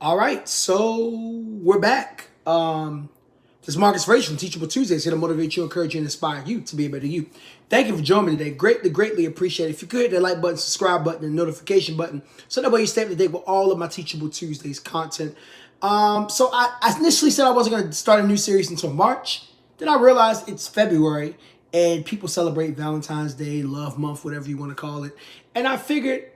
All right, so we're back. This is Marcus Frazier from Teachable Tuesdays, here to motivate you, encourage you, and inspire you to be a better you. Thank you for joining me today. Greatly appreciate it. If you could hit that like button, subscribe button, and notification button, so that way you stay up to date with all of my Teachable Tuesdays content. So I initially said I wasn't going to start a new series until March. Then I realized it's February, and people celebrate Valentine's Day, Love Month, whatever you want to call it. And I figured,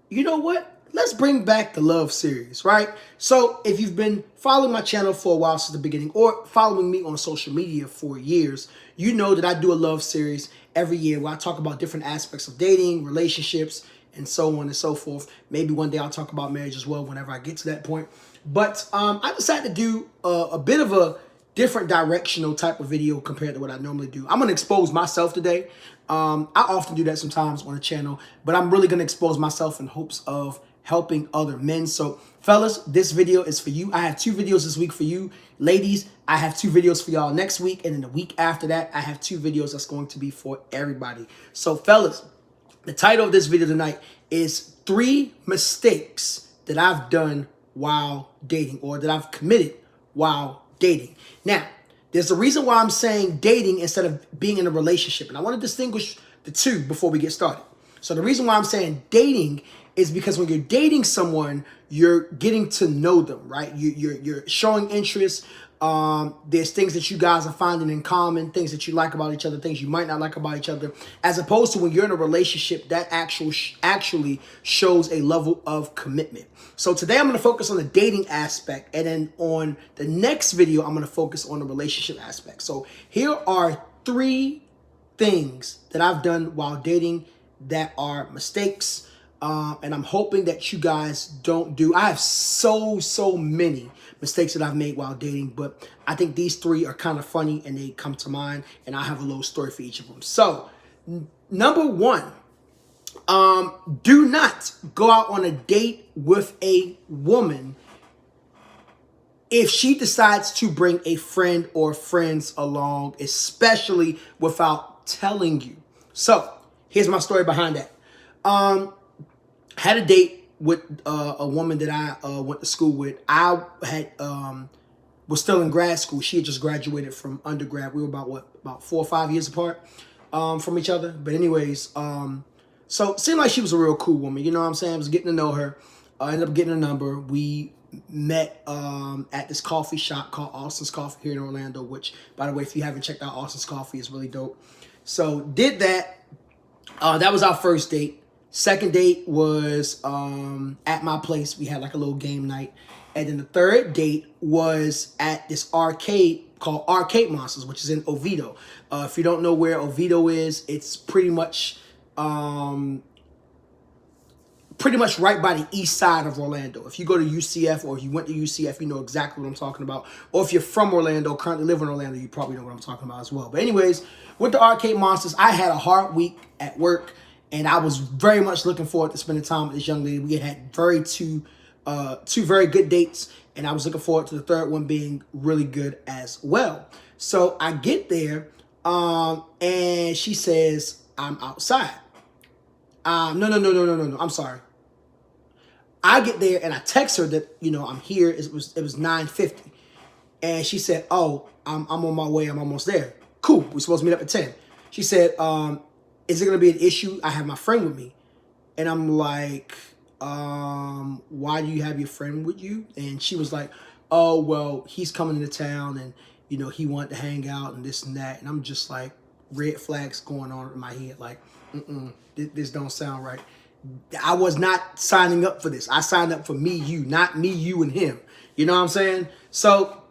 you know what? Let's bring back the love series, right? So if you've been following my channel for a while since the beginning, or following me on social media for years, you know that I do a love series every year where I talk about different aspects of dating, relationships, and so on and so forth. Maybe one day I'll talk about marriage as well whenever I get to that point. But I decided to do a bit of a different directional type of video compared to what I normally do. I'm going to expose myself today. I often do that sometimes on the channel, but I'm really going to expose myself in hopes of helping other men. So fellas, this video is for you. I have 2 videos this week for you. Ladies, I have 2 videos for y'all next week. And then the week after that, I have 2 videos that's going to be for everybody. So fellas, the title of this video tonight is 3 mistakes that I've done while dating, or that I've committed while dating. Now, there's a reason why I'm saying dating instead of being in a relationship. And I want to distinguish the two before we get started. So the reason why I'm saying dating is because when you're dating someone, you're getting to know them, right? You're showing interest. There's things that you guys are finding in common, things that you like about each other, things you might not like about each other, as opposed to when you're in a relationship that actually shows a level of commitment. So today I'm going to focus on the dating aspect, and then on the next video, I'm going to focus on the relationship aspect. So here are 3 things that I've done while dating that are mistakes. And I'm hoping that you guys don't do. I have so many mistakes that I've made while dating, but I think these 3 are kind of funny and they come to mind, and I have a little story for each of them. So number 1, do not go out on a date with a woman if she decides to bring a friend or friends along, especially without telling you. So here's my story behind that. Had a date with a woman that I went to school with. I had was still in grad school. She had just graduated from undergrad. We were about 4 or 5 years apart from each other. But anyways, so it seemed like she was a real cool woman. You know what I'm saying? I was getting to know her. I ended up getting a number. We met at this coffee shop called Austin's Coffee here in Orlando, which, by the way, if you haven't checked out Austin's Coffee, it's really dope. So did that. That was our first date. Second date was at my place. We had like a little game night. And then the third date was at this arcade called Arcade Monsters, which is in Oviedo. If you don't know where Oviedo is, it's pretty much right by the east side of Orlando. If you go to UCF, or if you went to UCF, you know exactly what I'm talking about. Or if you're from Orlando, currently live in Orlando, you probably know what I'm talking about as well. But anyways, with the Arcade Monsters, I had a hard week at work, and I was very much looking forward to spending time with this young lady. We had two very good dates, and I was looking forward to the third one being really good as well. So I get there, and she says, I'm outside. No. I'm sorry. I get there, and I text her that, you know, I'm here. It was 9:50. And she said, oh, I'm on my way. I'm almost there. Cool. We're supposed to meet up at 10. She said, is it going to be an issue? I have my friend with me. And I'm like, why do you have your friend with you? And she was like, oh, well, he's coming into town, and, you know, he wanted to hang out and this and that. And I'm just like, red flags going on in my head. Like, this don't sound right. I was not signing up for this. I signed up for me, you, not me, you, and him. You know what I'm saying? So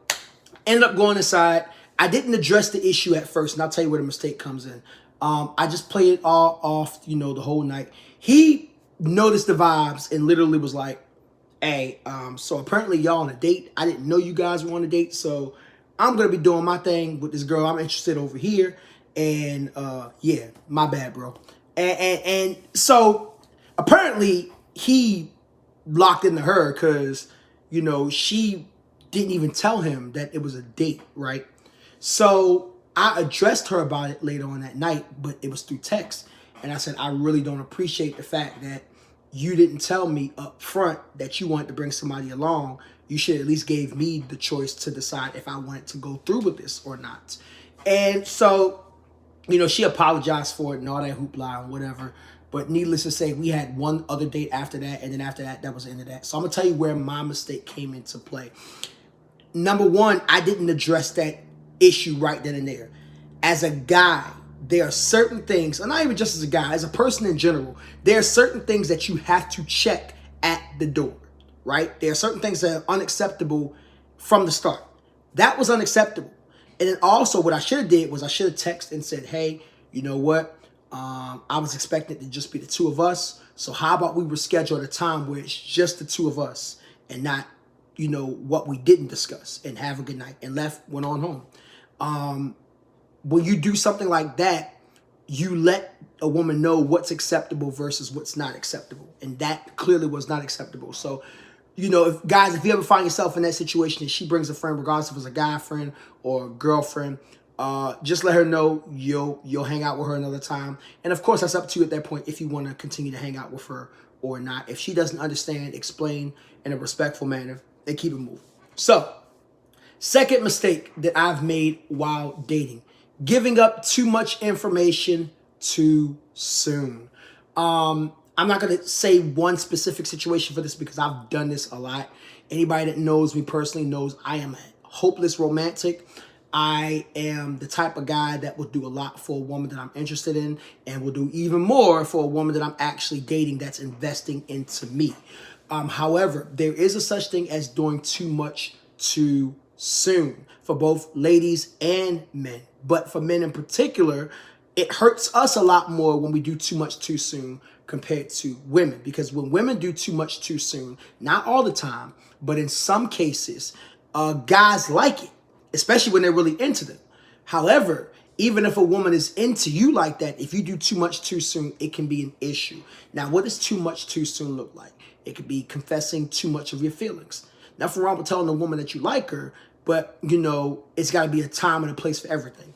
ended up going inside. I didn't address the issue at first, and I'll tell you where the mistake comes in. I just played it all off, you know, the whole night. He noticed the vibes and literally was like, hey, so apparently y'all on a date. I didn't know you guys were on a date, so I'm going to be doing my thing with this girl. I'm interested over here. And, yeah, my bad, bro. And so apparently he locked into her because, you know, she didn't even tell him that it was a date, right? So I addressed her about it later on that night, but it was through text. And I said, I really don't appreciate the fact that you didn't tell me up front that you wanted to bring somebody along. You should at least gave me the choice to decide if I wanted to go through with this or not. And so, you know, she apologized for it and all that hoopla and whatever. But needless to say, we had one other date after that. And then after that, that was the end of that. So I'm going to tell you where my mistake came into play. Number one, I didn't address that issue right then and there. As a guy, there are certain things, and not even just as a guy, as a person in general, there are certain things that you have to check at the door, right? There are certain things that are unacceptable from the start. That was unacceptable. And then also what I should have did was I should have texted and said, hey, you know what? I was expecting it to just be the two of us. So how about we reschedule at a time where it's just the two of us and not, you know, what we didn't discuss, and have a good night, and went on home. When you do something like that, you let a woman know what's acceptable versus what's not acceptable. And that clearly was not acceptable. So, you know, if you ever find yourself in that situation and she brings a friend, regardless if it's a guy friend or a girlfriend, just let her know you'll hang out with her another time. And of course, that's up to you at that point if you want to continue to hang out with her or not. If she doesn't understand, explain in a respectful manner and keep it moving. So, second mistake that I've made while dating: giving up too much information too soon. I'm not going to say one specific situation for this because I've done this a lot. Anybody that knows me personally knows I am a hopeless romantic. I am the type of guy that will do a lot for a woman that I'm interested in, and will do even more for a woman that I'm actually dating that's investing into me. However, there is a such thing as doing too much too soon for both ladies and men. But for men in particular, it hurts us a lot more when we do too much too soon compared to women. Because when women do too much too soon, not all the time, but in some cases, guys like it, especially when they're really into them. However, even if a woman is into you like that, if you do too much too soon, it can be an issue. Now, what does too much too soon look like? It could be confessing too much of your feelings. Nothing wrong with telling a woman that you like her, but, you know, it's got to be a time and a place for everything.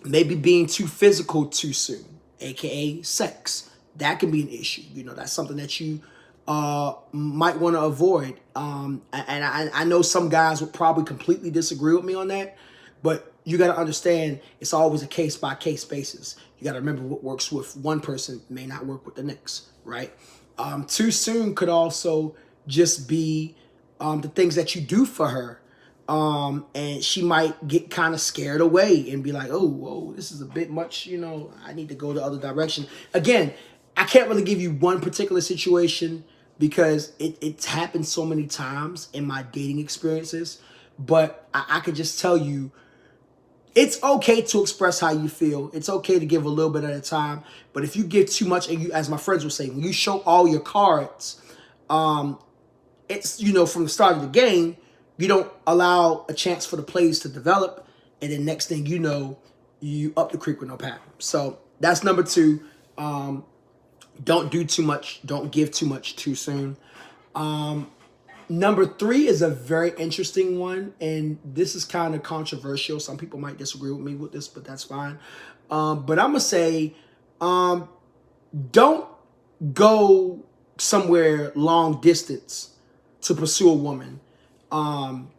Maybe being too physical too soon, aka sex. That can be an issue. You know, that's something that you might want to avoid. And I know some guys would probably completely disagree with me on that, but you got to understand it's always a case-by-case basis. You got to remember what works with one person may not work with the next, right? Too soon could also just be the things that you do for her. And she might get kind of scared away and be like, oh, whoa, this is a bit much, you know, I need to go the other direction. Again, I can't really give you one particular situation because it's happened so many times in my dating experiences. But I could just tell you, it's okay to express how you feel. It's okay to give a little bit at a time. But if you give too much, and you, as my friends would say, when you show all your cards, it's, you know, from the start of the game, you don't allow a chance for the plays to develop. And then next thing you know, you up the creek with no paddle. So that's number two. Don't do too much. Don't give too much too soon. Number three is a very interesting one, and this is kind of controversial. Some people might disagree with me with this, but that's fine. But I'm gonna say, don't go somewhere long distance to pursue a woman.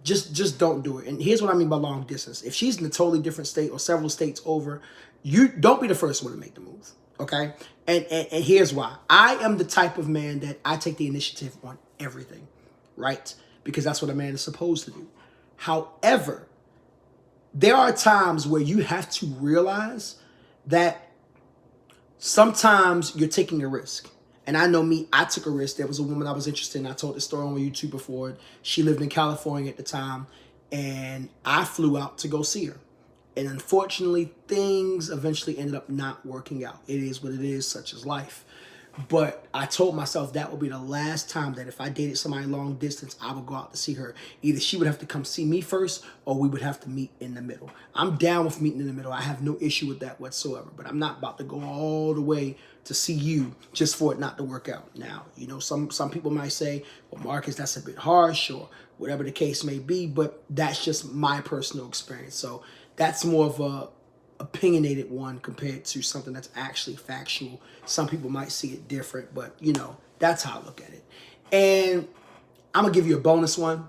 Just don't do it. And here's what I mean by long distance. If she's in a totally different state or several states over, you don't be the first one to make the move. Okay? And here's why. I am the type of man that I take the initiative on everything, right? Because that's what a man is supposed to do. However, there are times where you have to realize that sometimes you're taking a risk. And I know me, I took a risk. There was a woman I was interested in. I told this story on YouTube before. She lived in California at the time, and I flew out to go see her. And unfortunately, things eventually ended up not working out. It is what it is, such is life. But I told myself that would be the last time that if I dated somebody long distance, I would go out to see her. Either she would have to come see me first, or we would have to meet in the middle. I'm down with meeting in the middle. I have no issue with that whatsoever. But I'm not about to go all the way to see you just for it not to work out. Now, you know, some people might say, well, Marcus, that's a bit harsh, or whatever the case may be. But that's just my personal experience. So that's more of a opinionated one compared to something that's actually factual. Some people might see it different, but you know, that's how I look at it. And I'm gonna give you a bonus one,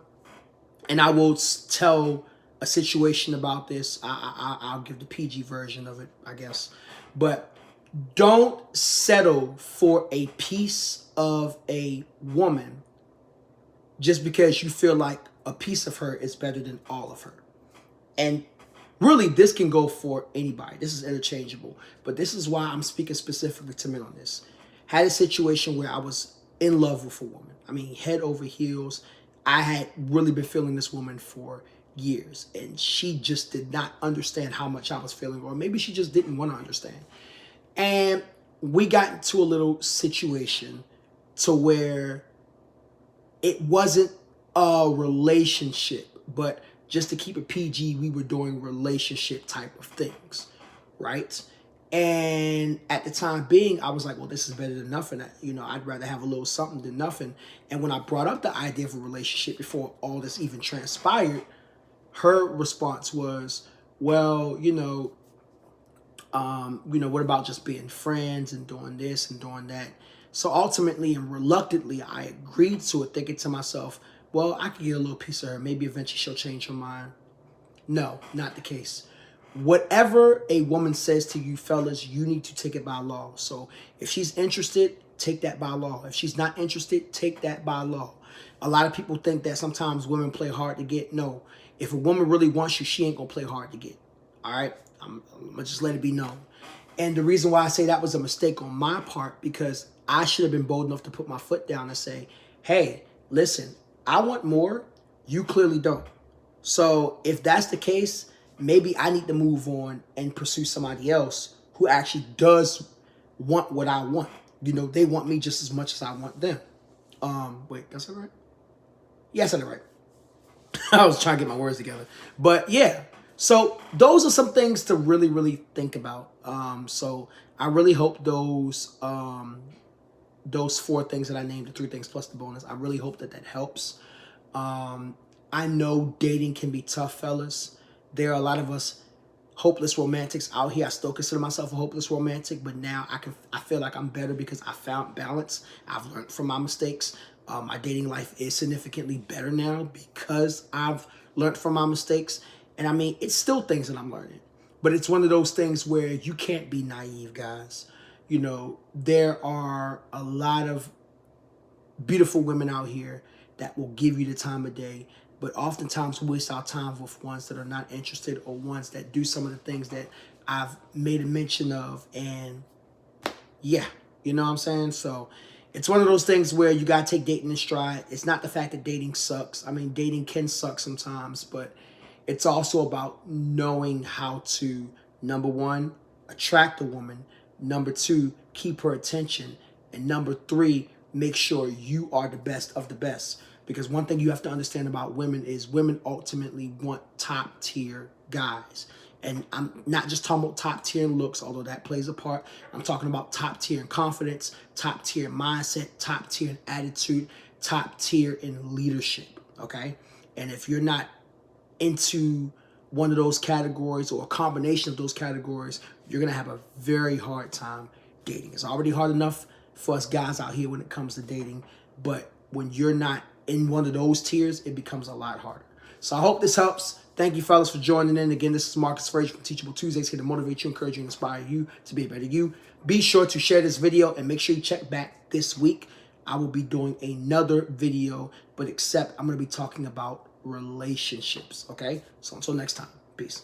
and I will tell a situation about this. I'll give the PG version of it, I guess. But don't settle for a piece of a woman just because you feel like a piece of her is better than all of her. And really, this can go for anybody. This is interchangeable. But this is why I'm speaking specifically to men on this. Had a situation where I was in love with a woman. I mean, head over heels. I had really been feeling this woman for years. And she just did not understand how much I was feeling. Or maybe she just didn't want to understand. And we got into a little situation to where it wasn't a relationship, but just to keep it PG, we were doing relationship type of things, right? And at the time being, I was like, well, this is better than nothing. You know, I'd rather have a little something than nothing. And when I brought up the idea of a relationship before all this even transpired, her response was, well, what about just being friends and doing this and doing that? So ultimately and reluctantly, I agreed to it, thinking to myself, well, I could get a little piece of her. Maybe eventually she'll change her mind. No, not the case. Whatever a woman says to you, fellas, you need to take it by law. So if she's interested, take that by law. If she's not interested, take that by law. A lot of people think that sometimes women play hard to get. No, if a woman really wants you, she ain't going to play hard to get. All right? I'm going to just let it be known. And the reason why I say that was a mistake on my part, because I should have been bold enough to put my foot down and say, hey, listen, I want more. You clearly don't. So if that's the case, maybe I need to move on and pursue somebody else who actually does want what I want. You know, they want me just as much as I want them. Wait, that's that right? Yeah, I said it right. I was trying to get my words together. But yeah, so those are some things to really, really think about. So I really hope those 4 things that I named, the 3 things plus the bonus, I really hope that helps. I know dating can be tough, fellas. There are a lot of us hopeless romantics out here. I still consider myself a hopeless romantic, but now I feel like I'm better because I found balance. I've learned from my mistakes. My dating life is significantly better now because I've learned from my mistakes. And I mean, it's still things that I'm learning, but it's one of those things where you can't be naive, guys. You know, there are a lot of beautiful women out here that will give you the time of day, but oftentimes we waste our time with ones that are not interested or ones that do some of the things that I've made a mention of. And yeah, you know what I'm saying? So it's one of those things where you got to take dating in stride. It's not the fact that dating sucks. I mean, dating can suck sometimes, but it's also about knowing how to, number 1, attract a woman. Number 2, keep her attention. And number 3, make sure you are the best of the best. Because one thing you have to understand about women is women ultimately want top tier guys. And I'm not just talking about top tier in looks, although that plays a part. I'm talking about top tier in confidence, top tier in mindset, top tier in attitude, top tier in leadership, okay? And if you're not into one of those categories or a combination of those categories, you're going to have a very hard time dating. It's already hard enough for us guys out here when it comes to dating, but when you're not in one of those tiers, it becomes a lot harder. So I hope this helps. Thank you, fellas, for joining in. Again, this is Marcus Frazier from Teachable Tuesdays, here to motivate you, encourage you, and inspire you to be a better you. Be sure to share this video and make sure you check back this week. I will be doing another video, but except I'm going to be talking about relationships, okay? So until next time, peace.